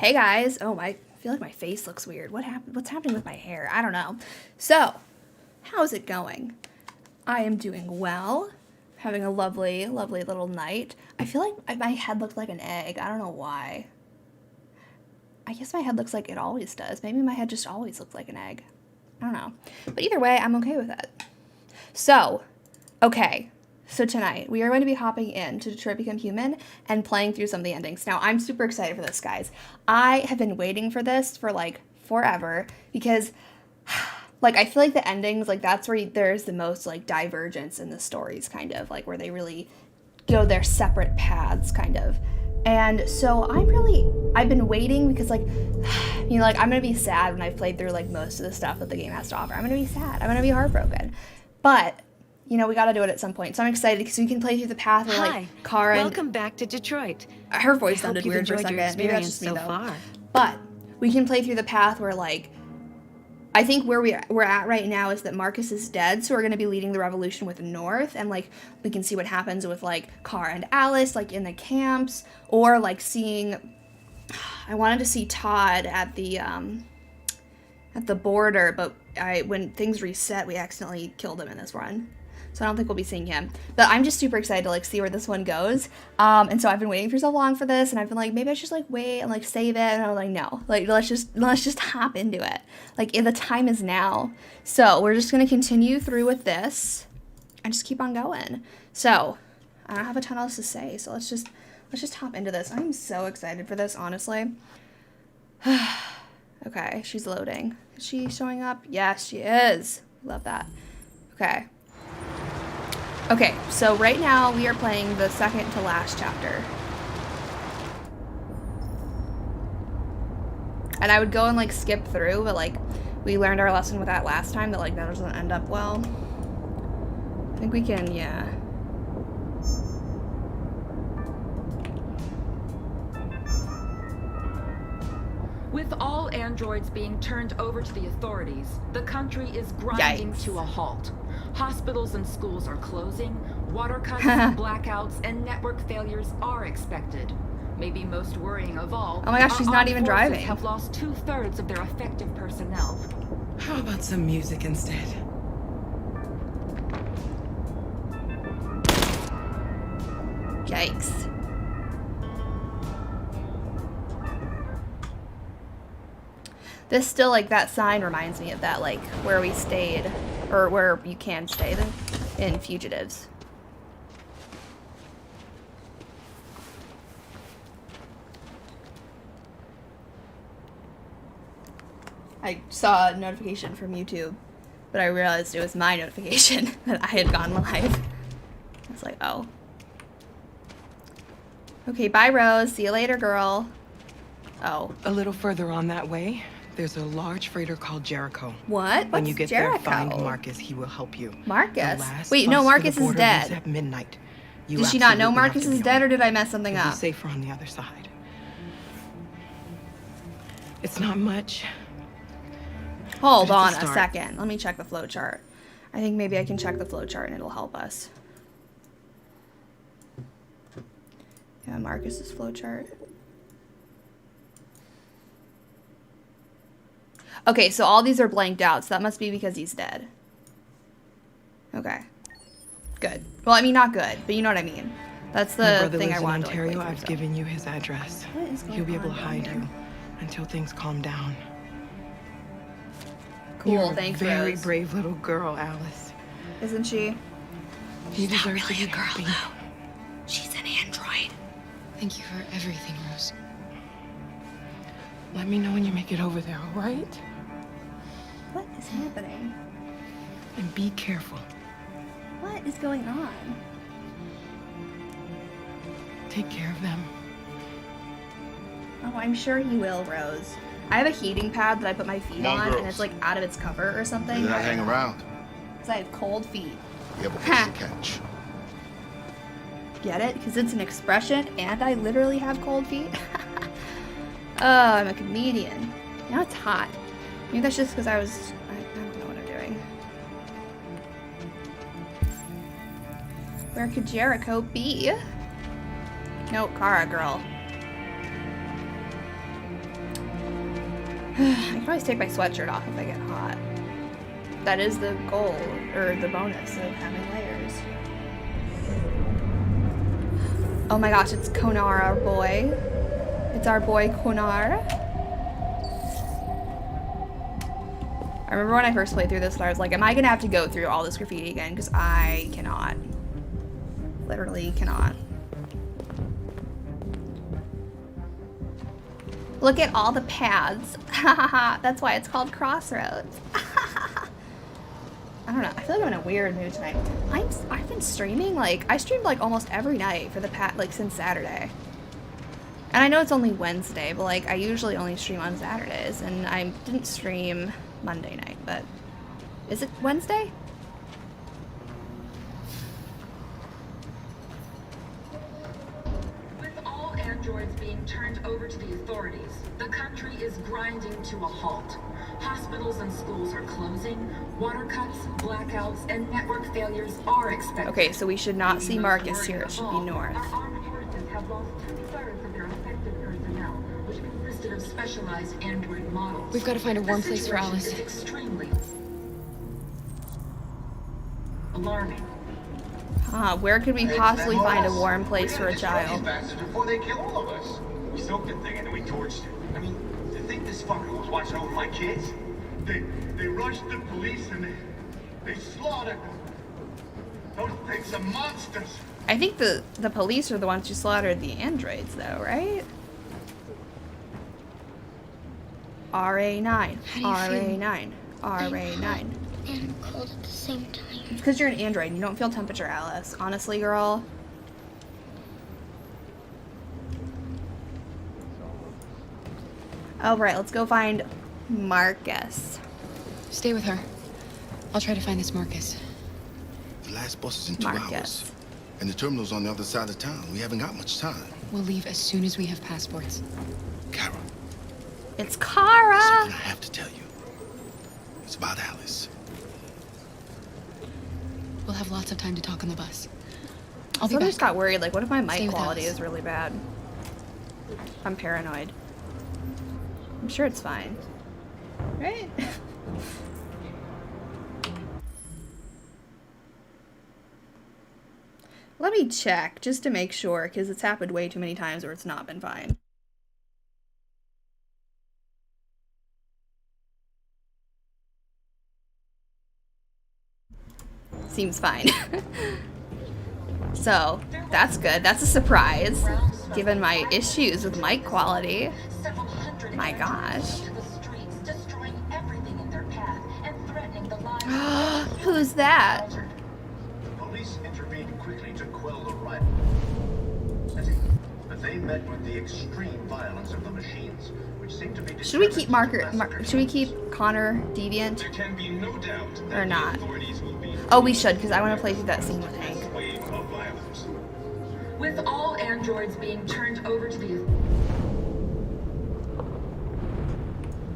Hey guys. Oh, I feel like my face looks weird. What happened? What's happening with my hair? I don't know. So, how's it going? I am doing well. Having a lovely, lovely little night. I feel like my head looked like an egg. I don't know why. I guess my head looks like it always does. Maybe my head just always looks like an egg. I don't know. But either way, I'm okay with it. So, okay. So tonight, we are going to be hopping into Detroit Become Human and playing through some of the endings. Now, I'm super excited for this, guys. I have been waiting for this for, like, forever because, like, I feel like the endings, like, that's where there's the most, like, divergence in the stories, kind of, like, where they really go their separate paths, kind of. And so I've been waiting because, like, you know, like, I'm going to be sad when I've played through, like, most of the stuff that the game has to offer. I'm going to be sad. I'm going to be heartbroken. But, you know, we got to do it at some point. So I'm excited because we can play through the path where, like, Kara and... Welcome back to Detroit. Her voice sounded weird for a second. Maybe that's just me, though. Far. But we can play through the path where, like, I think where we're at right now is that Marcus is dead, so we're going to be leading the revolution with the North, and, like, we can see what happens with, like, Kara and Alice, like, in the camps, or, like, seeing... I wanted to see Todd at the border, but when things reset, we accidentally killed him in this run. So I don't think we'll be seeing him. But I'm just super excited to, like, see where this one goes. And so I've been waiting for so long for this, and I've been like, maybe I should just, like, wait and, like, save it. And I was like, no. Like, let's just hop into it. Like, the time is now. So we're just going to continue through with this and just keep on going. So I don't have a ton else to say, so let's just hop into this. I'm so excited for this, honestly. Okay, she's loading. Is she showing up? Yes, she is. Love that. Okay. Okay, so right now we are playing the second to last chapter. And I would go and, like, skip through, but, like, we learned our lesson with that last time that, like, that doesn't end up well. I think we can, yeah. With all androids being turned over to the authorities, the country is grinding to a halt. Hospitals and schools are closing, water cuts, blackouts, and network failures are expected. Maybe most worrying of all, oh my gosh, she's not even driving. Have lost 2/3 of their effective personnel. How about some music instead? Yikes. This still, like, that sign reminds me of that, like, where we stayed, or where you can stay in Fugitives. I saw a notification from YouTube, but I realized it was my notification that I had gone live. I was like, oh. Okay, bye, Rose. See you later, girl. Oh. A little further on that way, there's a large freighter called Jericho. What? When you get Jericho? there, find Marcus. He will help you. Marcus? Wait, no, Marcus is dead. At midnight. Did she not know Marcus is dead, or did I mess something up? Be safer on the other side. It's not much. Hold on a second. Let me check the flowchart. I think maybe I can check the flowchart and it'll help us. Yeah, Marcus's flowchart. Okay, so all these are blanked out, so that must be because he's dead. Okay. Good. Well, I mean, not good, but you know what I mean. That's the thing I wanted to, like, Ontario. I've given you his address. What is going on? He'll be able to hide you until things calm down. Cool, You're thanks, a very Rose. brave little girl, Alice. Isn't she? You deserve to be happy. She's an android. Thank you for everything, Rose. Let me know when you make it over there, all right? What is happening? And be careful. What is going on? Take care of them. Oh, I'm sure he will, Rose. I have a heating pad that I put my feet on, and it's, like, out of its cover or something. Did I hang around? Because I have cold feet. Yeah, but what's the catch? Get it? Because it's an expression, and I literally have cold feet. Oh, I'm a comedian. Now it's hot. Maybe that's just because I don't know what I'm doing. Where could Jericho be? No, Kara, girl. I can always take my sweatshirt off if I get hot. That is the goal, or the bonus of having layers. Oh my gosh, it's Konar, our boy. It's our boy Konar. I remember when I first played through this and I was like, am I gonna have to go through all this graffiti again? Because I cannot. Literally cannot. Look at all the paths. That's why it's called Crossroads. I don't know. I feel like I'm in a weird mood tonight. I've been streaming, like, I streamed like almost every night for the since Saturday. And I know it's only Wednesday, but like I usually only stream on Saturdays, and I didn't stream Monday night, but is it Wednesday? With all androids being turned over to the authorities, the country is grinding to a halt. Hospitals and schools are closing, water cuts, blackouts, and network failures are expected. Okay, so we should not see Marcus here. It should be north. Our armed forces have lost 2/3 of their effective personnel, which consisted of specialized android models. We've got to find a warm The place for situation Alice. is extremely alarming. Where could we possibly find a warm place for a child? Before they kill all of us. We soaked the thing and then we torched it. I mean, to think this fucker was watching over my kids? They rushed the police and they slaughtered them. Those things are monsters. I think the police are the ones who slaughtered the androids, though, right? RA9, How do you feel? RA9, RA9. And cold at the same time. It's because you're an android. You don't feel temperature, Alice. Honestly, girl. All right, let's go find Marcus. Stay with her. I'll try to find this Marcus. The last bus is in 2 Marcus. hours. And the terminal's on the other side of town. We haven't got much time. We'll leave as soon as we have passports. Kara, It's something Kara. I have to tell you. It's about Alice. We'll have lots of time to talk on the bus. I'll be I back. just got worried. Like, what if my Stay mic with quality us. is really bad? I'm paranoid. I'm sure it's fine. Right? Let me check just to make sure, because it's happened way too many times where it's not been fine. Seems fine. So, that's good. That's a surprise, given my issues with mic quality. Several hundred My androids gosh. took to the streets, destroying everything in their path and threatening the lives of Who's that? The police intervened quickly to quell the riot. But they met with the extreme violence of the machines, which seemed to be Should we keep determined to should we keep Connor deviant? There can be no doubt that Or the not? authorities will be Oh, we should, because I want to play through that scene with Hank. wave of violence. With all androids being turned over to the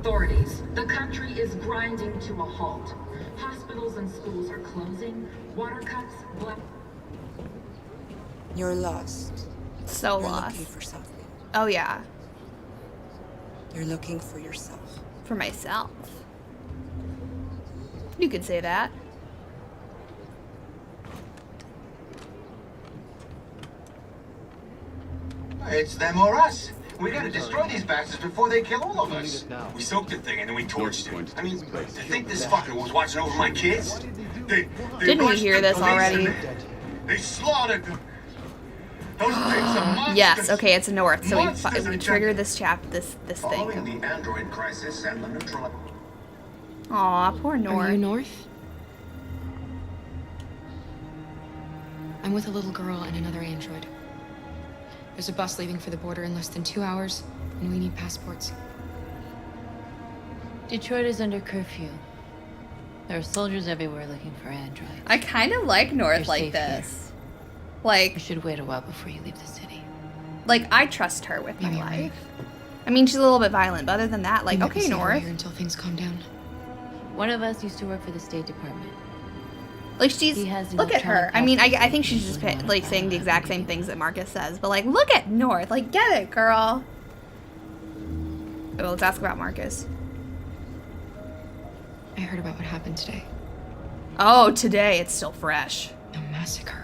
authorities, the country is grinding to a halt. Hospitals and schools are closing, water cuts, You're lost. So You're lost. looking for something. Oh yeah, You're looking for yourself. for myself. You could say that. It's them or us. We gotta destroy these bastards before they kill all of us. We soaked the thing and then we torched it. I mean, to think this fucker was watching over my kids? They Didn't we rushed hear the this police already? and They slaughtered them. Those things are monsters. Yes. Okay, it's north. So Monsters we are trigger giant. this Following thing. the android crisis and the neutral. Aw, poor Are you North. north? I'm with a little girl and another android. There's a bus leaving for the border in less than 2 hours, and we need passports. Detroit is under curfew. There are soldiers everywhere looking for androids. I kind of like North You're like safe here. this. You Like should wait a while before you leave the city. I trust her with my Maybe you're life. right. I mean, she's a little bit violent, but other than that, like, We might be okay, safer North. here until things calm down. One of us used to work for the State Department. Like, she's, He has look at her. electronic I mean, I passports think she's just, everywhere. like, saying the exact same things that Marcus says, but, like, look at North. Like, get it, girl. Oh, let's ask about Marcus. heard about what happened today. Oh, today it's still fresh. A massacre.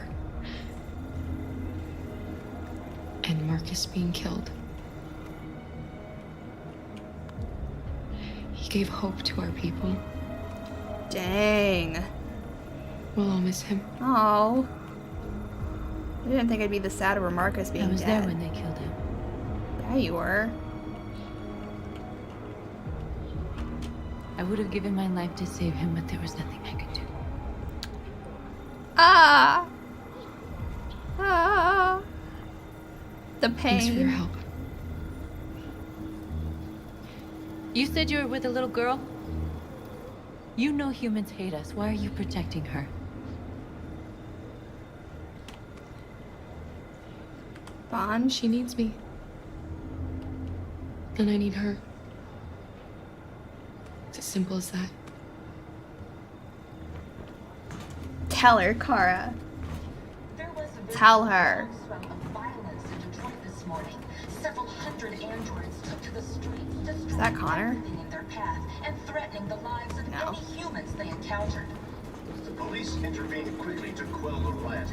And Marcus being killed. He gave hope to our people. Dang. We'll all miss him. Oh. I didn't think I'd be this sad over Marcus being I was dead. there when they killed him. Yeah, you were. I would have given my life to save him, but there was nothing I could do. Ah. Ah. The pain. Thanks for your help. You said you were with a little girl? You know humans hate us. Why are you protecting her? Bond. She needs me. And I need her. It's as simple as that. Tell her, Kara. Tell her. Several hundred androids took to the streets, Is that Connor? everything in their path and threatening the lives of No. any humans they encountered. The police intervened quickly to quell the riot,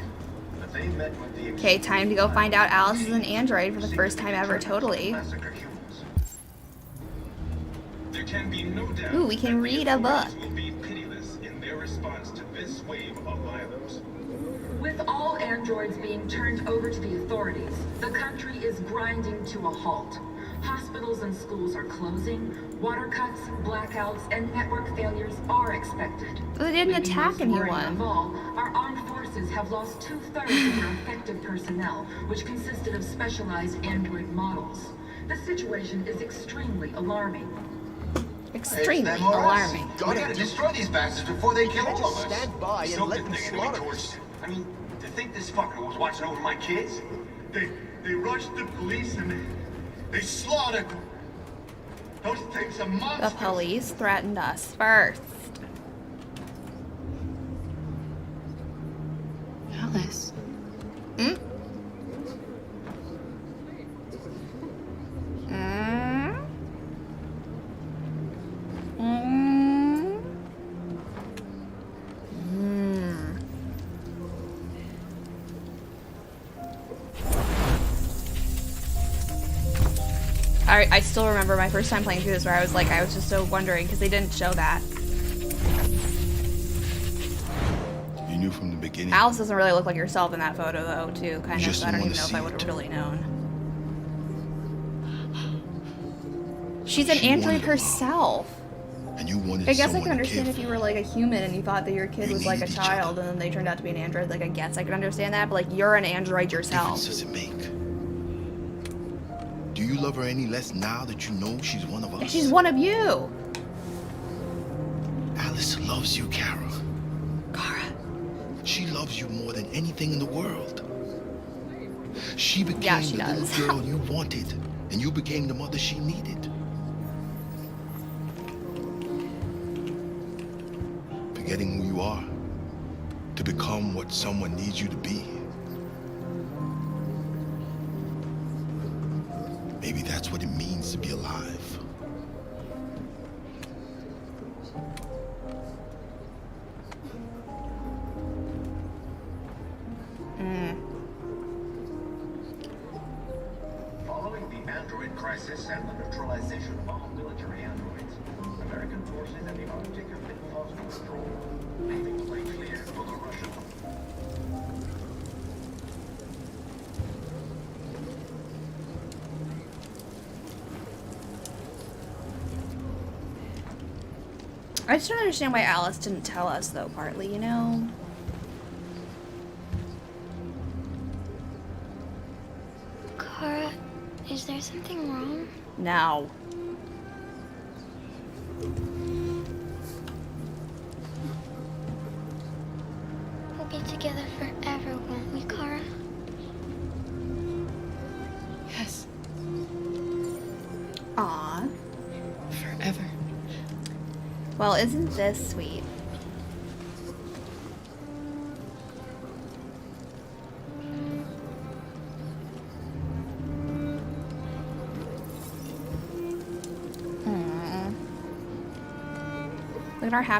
but they met with the Okay, time to go find out Alice is an android for the first time ever, totally. massacre humans. There can be no doubt. Ooh, we can that the read a book. authorities will be pitiless in their response to this wave of violence. With all androids being turned over to the authorities, the country is grinding to a halt. Hospitals and schools are closing, water cuts, blackouts, and network failures are expected. They didn't Maybe attack most worrying anyone. Of all, our armed forces have lost 2/3 of their effective personnel, which consisted of specialized android models. The situation is extremely alarming. Extremely Hey, Morris, alarming. We gotta destroy these bastards before they kill all of us. stand by and Soak let the them thing and we slaughter torched it. I mean, to think this fucker was watching over my kids? They rushed the police and they slaughtered them. Those things are The monsters. police threatened us first. Alice. Hmm? Mm? Mm? Mm. I still remember my first time playing through this where I was just so wondering because they didn't show that. You knew from the beginning. Alice doesn't really look like herself in that photo though, too, kind You of. just So I don't didn't even know if I wanna would see have it. really known. She's an She android wanted love. herself. And you wanted I guess I someone can to understand care if you for. were like a human and you thought that your kid You was like a need each child other. and then they turned out to be an android. Like, I guess I could understand that, but like, you're an android What yourself. difference does it make? Do you love her any less now that you know she's one of us? She's one of you. Alice loves you, Kara. Kara. She loves you more than anything in the world. She became Yeah, she the does. little girl you wanted, and you became the mother she needed. Forgetting who you are to become what someone needs you to be. Maybe that's what it means to be alive. Following the android crisis and the neutralization of all military androids, American forces in the Arctic have been lost control, leaving the way clear for the Russians. I just don't understand why Alice didn't tell us though, partly, you know? Kara, is there something wrong? No. We'll be together forever, won't we, Kara? Yes. Aw. Forever. Well, isn't this sweet? Look at our happy